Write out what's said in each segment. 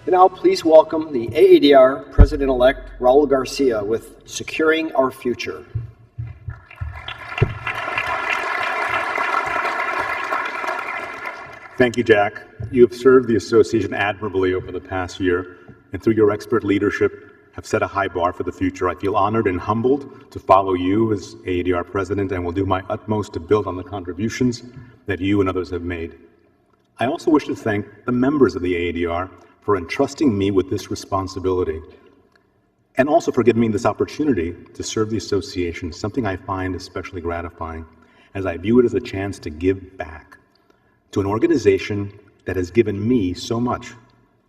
And now please welcome the AADR President-elect Raul Garcia with Securing Our Future. Thank you, Jack. You have served the association admirably over the past year, and through your expert leadership have set a high bar for the future. I feel honored and humbled to follow you as AADR President, and will do my utmost to build on the contributions that you and others have made. I also wish to thank the members of the AADR for entrusting me with this responsibility, and also for giving me this opportunity to serve the association, something I find especially gratifying, as I view it as a chance to give back to an organization that has given me so much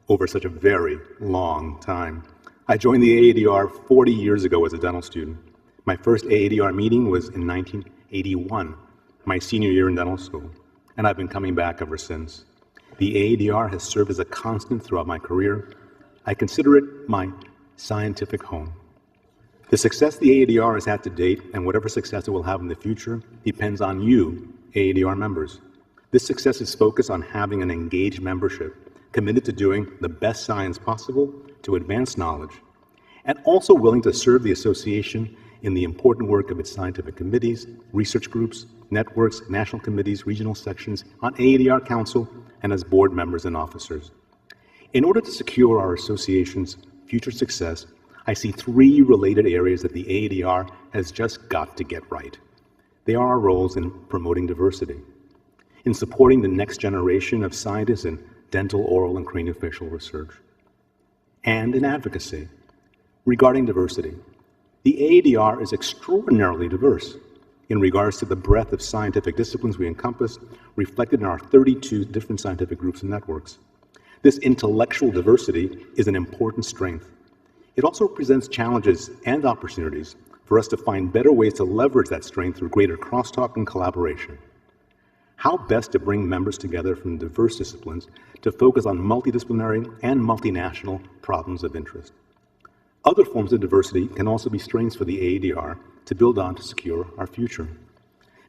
over such a very long time. I joined the AADR 40 years ago as a dental student. My first AADR meeting was in 1981, my senior year in dental school, and I've been coming back ever since. The AADR has served as a constant throughout my career. I consider it my scientific home. The success the AADR has had to date, and whatever success it will have in the future, depends on you, AADR members. This success is focused on having an engaged membership, committed to doing the best science possible to advance knowledge, and also willing to serve the association in the important work of its scientific committees, research groups, networks, national committees, regional sections, on AADR Council, and as board members and officers. In order to secure our association's future success, I see three related areas that the AADR has just got to get right. They are our roles in promoting diversity, in supporting the next generation of scientists in dental, oral, and craniofacial research, and in advocacy. Regarding diversity, the AADR is extraordinarily diverse in regards to the breadth of scientific disciplines we encompass, reflected in our 32 different scientific groups and networks. This intellectual diversity is an important strength. It also presents challenges and opportunities for us to find better ways to leverage that strength through greater crosstalk and collaboration. How best to bring members together from diverse disciplines to focus on multidisciplinary and multinational problems of interest. Other forms of diversity can also be strengths for the AADR to build on to secure our future.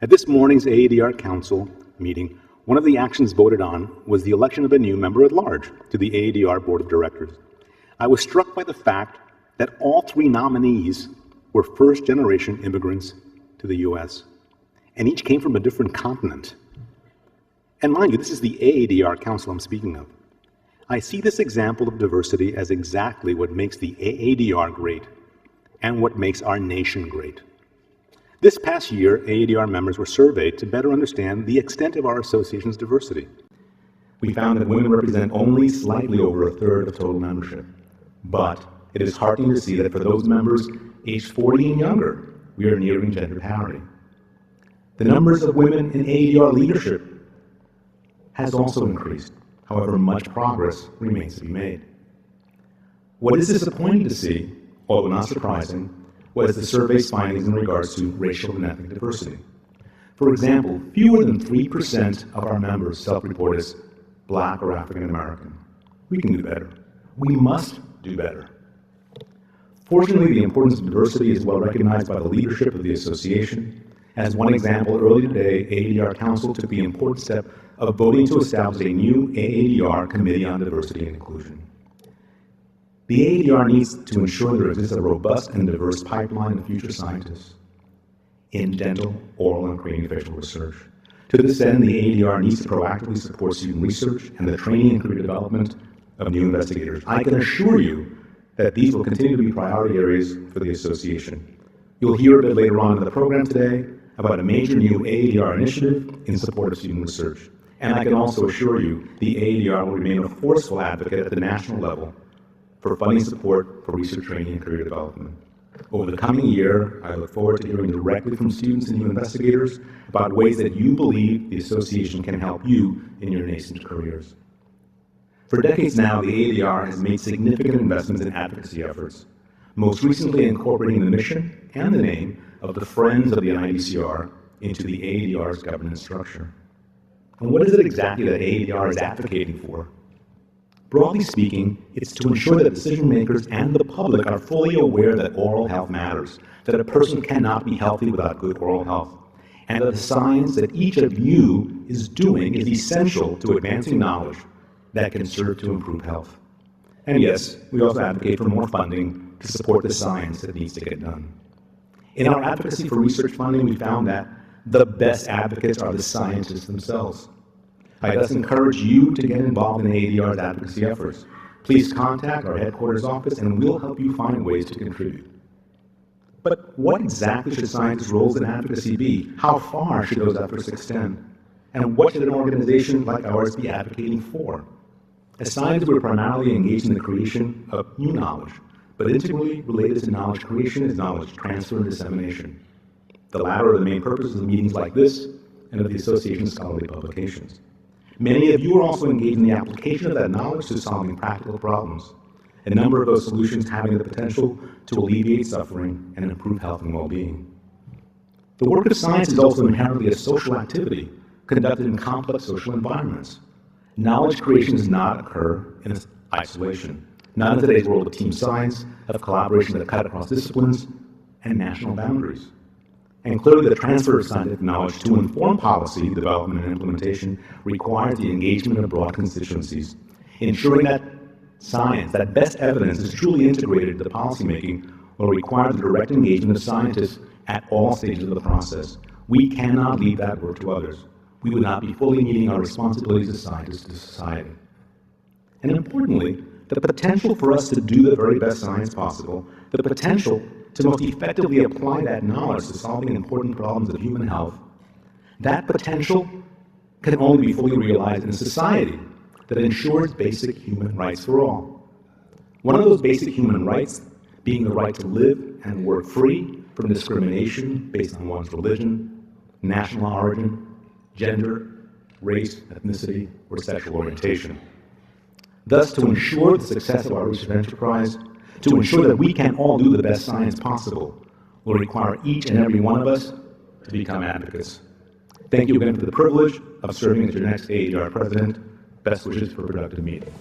At this morning's AADR Council meeting, one of the actions voted on was the election of a new member at large to the AADR Board of Directors. I was struck by the fact that all three nominees were first-generation immigrants to the U.S., and each came from a different continent. And mind you, this is the AADR Council I'm speaking of. I see this example of diversity as exactly what makes the AADR great and what makes our nation great. This past year, AADR members were surveyed to better understand the extent of our association's diversity. We found that women represent only slightly over a third of total membership, but it is heartening to see that for those members aged 40 and younger, we are nearing gender parity. The numbers of women in AADR leadership has also increased. However, much progress remains to be made. What is disappointing to see, although not surprising, was the survey's findings in regards to racial and ethnic diversity. For example, fewer than 3% of our members self-report as Black or African American. We can do better. We must do better. Fortunately, the importance of diversity is well recognized by the leadership of the association. As one example, earlier today, AADR Council took the important step of voting to establish a new AADR Committee on Diversity and Inclusion. The AADR needs to ensure there exists a robust and diverse pipeline of future scientists in dental, oral, and craniofacial research. To this end, the AADR needs to proactively support student research and the training and career development of new investigators. I can assure you that these will continue to be priority areas for the association. You'll hear a bit later on in the program today about a major new AADR initiative in support of student research. And I can also assure you the AADR will remain a forceful advocate at the national level for funding support for research training and career development. Over the coming year, I look forward to hearing directly from students and new investigators about ways that you believe the association can help you in your nascent careers. For decades now, the AADR has made significant investments in advocacy efforts, most recently incorporating the mission and the name of the Friends of the NIDCR into the AADR's governance structure. And what is it exactly that AADR is advocating for? Broadly speaking, it's to ensure that decision makers and the public are fully aware that oral health matters, that a person cannot be healthy without good oral health, and that the science that each of you is doing is essential to advancing knowledge that can serve to improve health. And yes, we also advocate for more funding to support the science that needs to get done. In our advocacy for research funding, we found that the best advocates are the scientists themselves. I thus encourage you to get involved in AADR's advocacy efforts. Please contact our headquarters office and we'll help you find ways to contribute. But what exactly should scientists' roles in advocacy be? How far should those efforts extend? And what should an organization like ours be advocating for? As scientists, we're primarily engaged in the creation of new knowledge, but integrally related to knowledge creation is knowledge transfer and dissemination. The latter are the main purposes of meetings like this and of the Association's scholarly publications. Many of you are also engaged in the application of that knowledge to solving practical problems, a number of those solutions having the potential to alleviate suffering and improve health and well-being. The work of science is also inherently a social activity conducted in complex social environments. Knowledge creation does not occur in isolation, not in today's world of team science, of collaboration that cut across disciplines and national boundaries. And clearly the transfer of scientific knowledge to inform policy development and implementation requires the engagement of broad constituencies, ensuring that science, that best evidence is truly integrated into policymaking will require the direct engagement of scientists at all stages of the process. We cannot leave that work to others. We would not be fully meeting our responsibilities as scientists to society. And importantly, the potential for us to do the very best science possible, the potential to most effectively apply that knowledge to solving important problems of human health, that potential can only be fully realized in a society that ensures basic human rights for all. One of those basic human rights being the right to live and work free from discrimination based on one's religion, national origin, gender, race, ethnicity, or sexual orientation. Thus, to ensure the success of our research enterprise, to ensure that we can all do the best science possible, will require each and every one of us to become advocates. Thank you again for the privilege of serving as your next AADR president. Best wishes for a productive meeting.